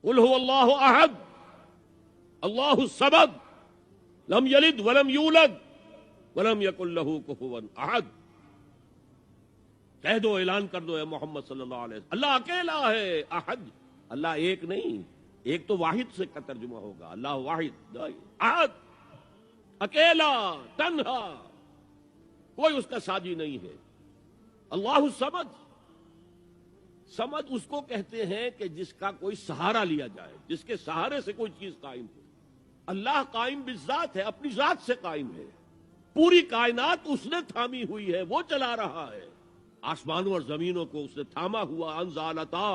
قل هو اللہ احد اللہ الصمد لم یلد ولم یولد ولم یکن لہ کفوا احد. کہہ دو، اعلان کر دو اے محمد صلی اللہ علیہ وسلم، اللہ اکیلا ہے. احد، اللہ ایک نہیں، ایک تو واحد سے کا ترجمہ ہوگا، اللہ واحد. احد، اکیلا، تنہا، کوئی اس کا ساجی نہیں ہے. اللہ الصمد، صمد اس کو کہتے ہیں کہ جس کا کوئی سہارا لیا جائے، جس کے سہارے سے کوئی چیز قائم ہو. اللہ قائم بالذات ہے، اپنی ذات سے قائم ہے. پوری کائنات اس نے تھامی ہوئی ہے، وہ چلا رہا ہے. آسمانوں اور زمینوں کو اس نے تھاما ہوا، انزالتا،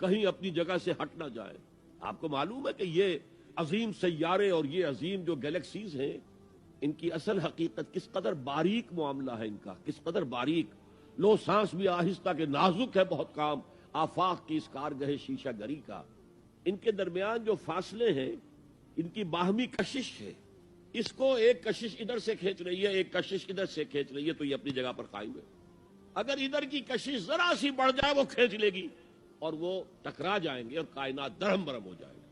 کہیں اپنی جگہ سے ہٹ نہ جائے. آپ کو معلوم ہے کہ یہ عظیم سیارے اور یہ عظیم جو گیلیکسیز ہیں، ان کی اصل حقیقت کس قدر باریک معاملہ ہے، ان کا کس قدر باریک. لو سانس بھی آہستہ کہ نازک ہے بہت کام، آفاق کی اس کارگہ شیشہ گری کا. ان کے درمیان جو فاصلے ہیں، ان کی باہمی کشش ہے. اس کو ایک کشش ادھر سے کھینچ رہی ہے، ایک کشش ادھر سے کھینچ رہی ہے، تو یہ اپنی جگہ پر قائم ہے. اگر ادھر کی کشش ذرا سی بڑھ جائے وہ کھینچ لے گی اور وہ ٹکرا جائیں گے اور کائنات درہم برہم ہو جائے گا.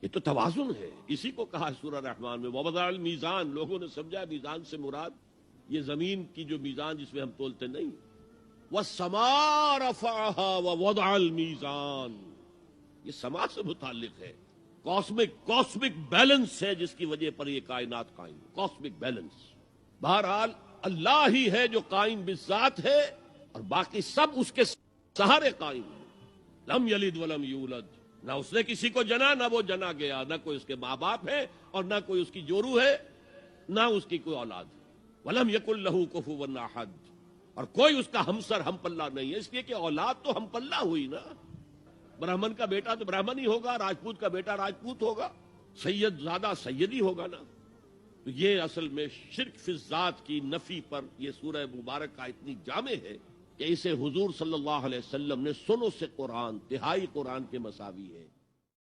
یہ تو توازن ہے. اسی کو کہا ہے سورہ رحمان میں ووضع المیزان. لوگوں نے سمجھا میزان سے مراد یہ زمین کی جو میزان جس میں ہم تولتے نہیں، والسماء رفعها ووضع المیزان، یہ سما سے متعلق ہے. کاسمک بیلنس ہے جس کی وجہ پر یہ کائنات قائم ہے. Cosmic balance. بہرحال اللہ ہی ہے جو قائم بالذات ہے اور باقی سب اس کے سہارے قائم ہیں. لم یلد ولم یولد، نہ اس نے کسی کو جنا نہ وہ جنا گیا، نہ کوئی اس کے ماں باپ ہے اور نہ کوئی اس کی جورو ہے، نہ اس کی کوئی اولاد ہے. ولم یکن لہ کفوا احد، اور کوئی اس کا ہمسر ہم پلہ نہیں ہے. اس لیے کہ اولاد تو ہم پلہ ہوئی نا. برہمن کا بیٹا تو برہمن ہی ہوگا، راجپوت کا بیٹا راجپوت ہوگا، سید زادہ سید ہی ہوگا نا. تو یہ اصل میں شرک فی الذات کی نفی پر یہ سورہ مبارکہ اتنی جامع ہے کہ اسے حضور صلی اللہ علیہ وسلم نے سلس قرآن، تہائی قرآن کے مساوی ہے.